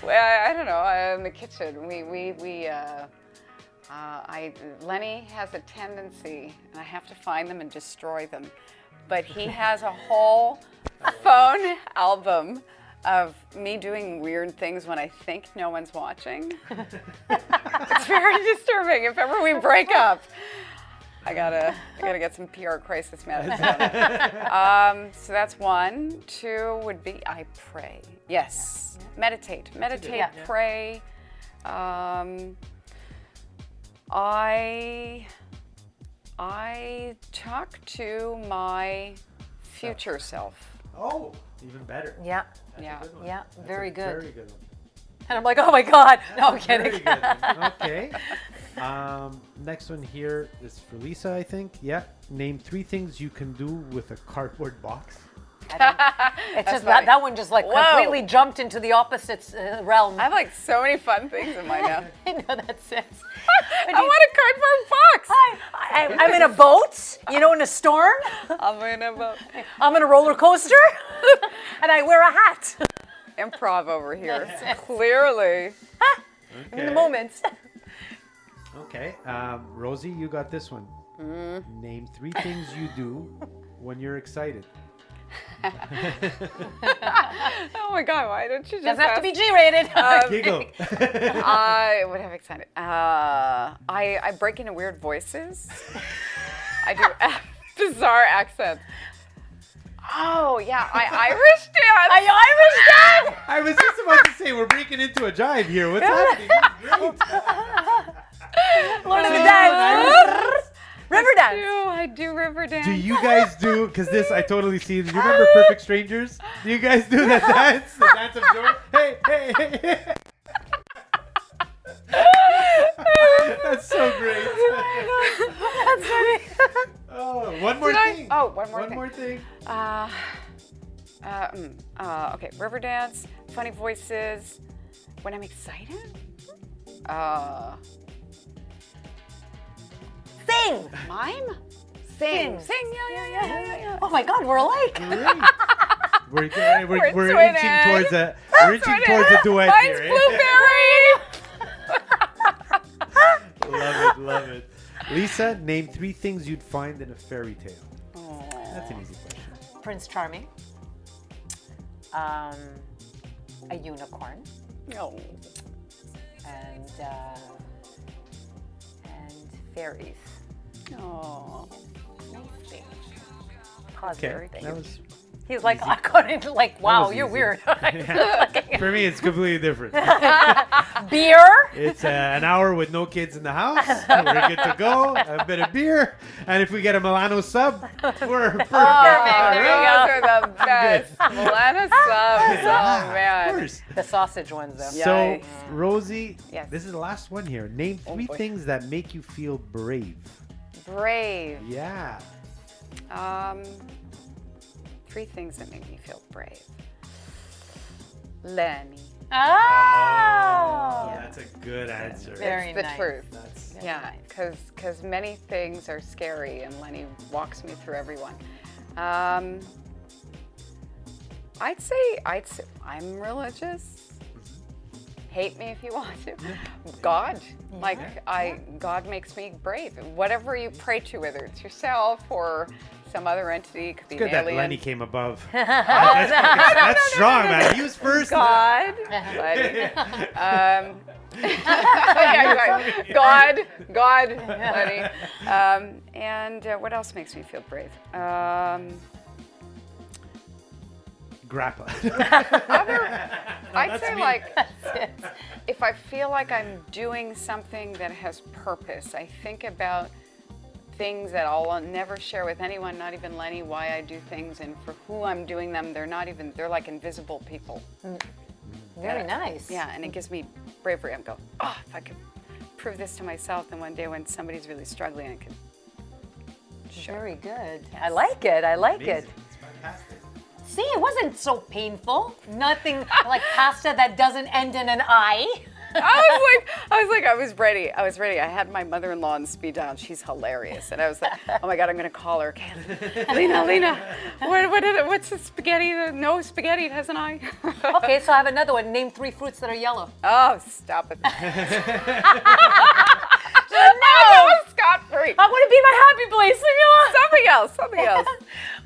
Well, I don't know. In the kitchen, Lenny has a tendency, and I have to find them and destroy them. But he has a whole phone album of me doing weird things when I think no one's watching. It's very disturbing. If ever we break up, I gotta get some PR crisis management. So that's 1. 2 would be I pray. Yes, meditate, Yeah. pray. I talk to my future self. Oh, even better. Yeah. That's a Yeah. good one. Yeah, That's very a good. Very good one. And I'm like, oh my God. No, I'm Very kidding. good one. Okay. Next one here is for Lisa, I think. Yeah. Name 3 things you can do with a cardboard box. It's just funny. that one just like Whoa. completely jumped into the opposite realm. I have like so many fun things in mine now. I know that's it. I want a cardboard box. I'm in a boat, in a storm. I'm in a boat. I'm in a roller coaster, and I wear a hat. Improv over here. Clearly. In the moment. Okay. Rosie, you got this one. Name 3 things you do when you're excited. Oh my God, why don't you just Doesn't have to ask? be G-rated. Giggle. What have I excited? I break into weird voices. I do bizarre accents. Oh yeah, I Irish dance. I was just about to say we're breaking into a jive here. What's happening? Great. Lord of the Dance. River dance. I do river dance. Do you guys do? Because this I totally see. Do you remember Perfect Strangers? Do you guys do that dance? The dance of joy. Hey, hey, hey, hey. That's so great. That's funny. Oh, one more Did I- thing. oh, one more One thing. more thing. Okay, river dance, funny voices. When I'm excited? Sing. Mime? Sing. Yeah. Oh my God, we're alike. Great. We're twinning. inching towards a duet Mine's here. blueberry. Love it. Lisa, name 3 things you'd find in a fairy tale. Oh. That's an easy question. Prince Charming. A unicorn. No. And fairies. Oh. Nice things. Positive things. That was He's like, I couldn't, like, wow, was you're easy. weird. for me. It's completely different. Beer. It's an hour with no kids in the house. We're good to go. A bit of beer, and if we get a Milano sub, we're perfect. There you go. Those are the best. Milano subs. Oh, man. Of course. The sausage ones, though. Yeah. So, Yikes. Rosie, Yes. this is the last one here. Name 3 boy. things that make you feel brave. Brave. Yeah. 3 things that make me feel brave. Lenny. Oh. That's a good answer. Very It's the nice. truth. That's Yeah, because many things are scary, and Lenny walks me through every one. I'd say I'm religious. Hate me if you want to. God, God makes me brave. Whatever you pray to, whether it's yourself or some other entity, it could be good an that alien. Lenny came above. That's strong, man. He was first. God, Lenny. Yeah, right. God, Lenny. And what else makes me feel brave? Grappa. I'd say me. like if I feel like I'm doing something that has purpose, I think about things that I'll never share with anyone, not even Lenny, why I do things and for who I'm doing them. They're like invisible people. Very nice. Yeah, and it gives me bravery. I'm going, oh, if I could prove this to myself, then one day when somebody's really struggling, I can show. Very good. I like it. I like it. Amazing. It's fantastic. See, it wasn't so painful. Nothing like pasta that doesn't end in an I. I was ready. I had my mother-in-law on speed dial. She's hilarious. And I was like, oh my God, I'm going to call her. Okay, Lena, what's the spaghetti? No spaghetti, it has an I. Okay, so I have another one. Name 3 fruits that are yellow. Oh, stop it. No! Scot-free. I want to be my happy place. Leave me alone. Something else.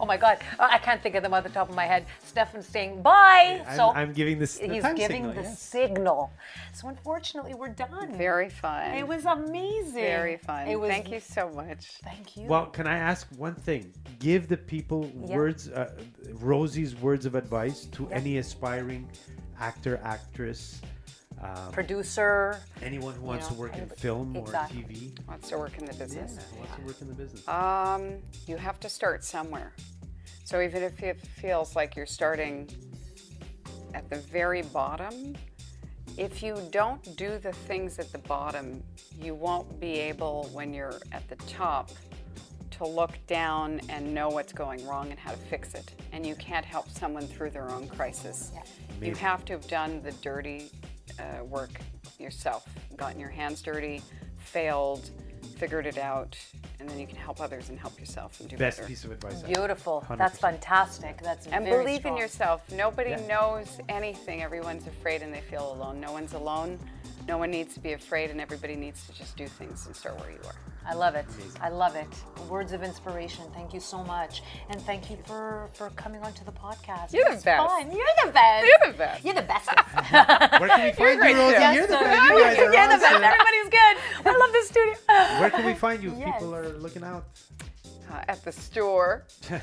Oh my God, I can't think of them off the top of my head. Stefan's saying bye. I'm giving the he's time giving signal, the yes. signal. So unfortunately, we're done. Very fun. It was amazing. Very fun. It was, Thank you so much. Thank you. Well, can I ask one thing? Give the people words, Rosie's words of advice to any aspiring actor, actress, Producer. anyone who wants to work in film or TV. Wants to work in the business. Who wants to work in the business. You have to start somewhere. So even if it feels like you're starting at the very bottom, if you don't do the things at the bottom, you won't be able, when you're at the top, to look down and know what's going wrong and how to fix it. And you can't help someone through their own crisis. Amazing. You have to have done the dirty work yourself, gotten your hands dirty, failed, figured it out, and then you can help others and help yourself and do Best better. piece of advice. Beautiful. 100%. That's fantastic. That's And very believe strong. in yourself. Nobody knows anything. Everyone's afraid and they feel alone. No one's alone. No one needs to be afraid, and everybody needs to just do things and start where you are. I love it. I love it. Words of inspiration. Thank you so much. And thank you for coming onto the podcast. You're the It was best. fun. You're the best. You're the best. You're the best. Where can we find great you, Rosie? too. You're the Yes, best. You guys are You're the best. awesome. Everybody's good. I love this studio. Where can we find you if Yes. people are looking out? At the store. Sorry,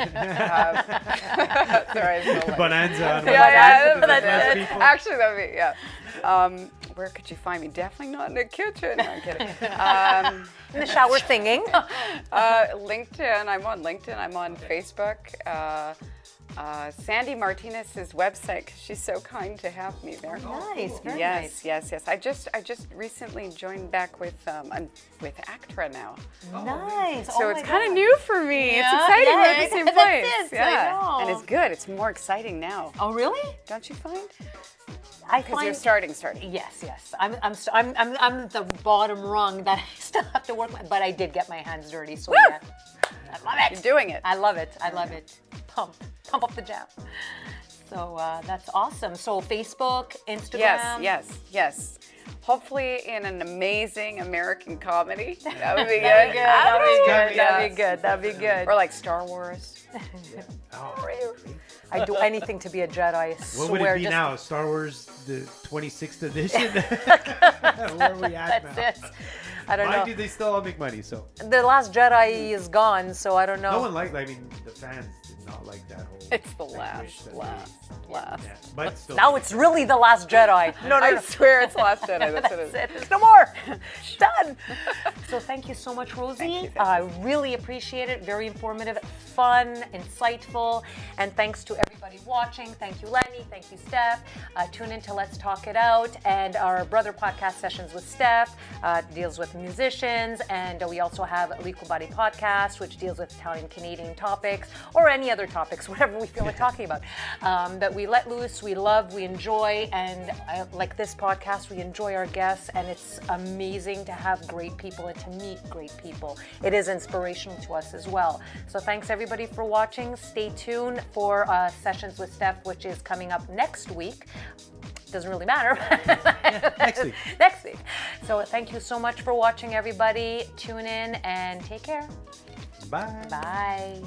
I feel like- Bonanza. On Yeah, Wednesdays, that's the best it. people. Actually, that'd be, yeah. Where could you find me? Definitely not in the kitchen. No, I'm kidding. In the shower singing. LinkedIn. I'm on LinkedIn. I'm on Facebook. Sandy Martinez's website, 'cause she's so kind to have me there. Nice. Very Yes, nice. yes. I just recently joined back with I'm with ACTRA now. Nice. So it's kind of new for me. Yeah, it's exciting. We're at yeah, the same that's place. it, I know. And it's good. It's more exciting now. Oh, really? Don't you find? I Because you're starting. Yes. I'm the bottom rung that I still have to work with, but I did get my hands dirty, so yeah. I love it. You're doing it. I love it. I love it. pump up the jam. So that's awesome. So Facebook, Instagram. Yes. Hopefully in an amazing American comedy. That would be good. That'd be good. Or like Star Wars. I'd do anything to be a Jedi. I What would swear, it be just- now? Star Wars, the 26th edition? Where are we at now? That's it. I don't Mind know. you, they still all make money, so. The Last Jedi is gone, so I don't know. No one liked, I mean, the fans did not like that whole. It's the language that last. Yeah, but still. Now it's really The Last Jedi. No, I swear it's Last Jedi. That's what it is. That's it. There's no more. Done. So thank you so much, Rosie. Thank you. I really appreciate it. Very informative, fun, insightful. And thanks to everybody watching. Thank you, Lenny. Thank you, Steph. Tune in to Let's Talk It Out. And our brother podcast Sessions with Steph deals with musicians. And we also have Liku Body Podcast, which deals with Italian Canadian topics or any other topics, whatever we feel like talking about. That we let loose, we love, we enjoy, and like this podcast, we enjoy our guests, and it's amazing to have great people and to meet great people. It is inspirational to us as well. So thanks everybody for watching. Stay tuned for Sessions with Steph, which is coming up next week. Doesn't really matter. Next week. Next week. So thank you so much for watching, everybody. Tune in and take care. Bye. Bye.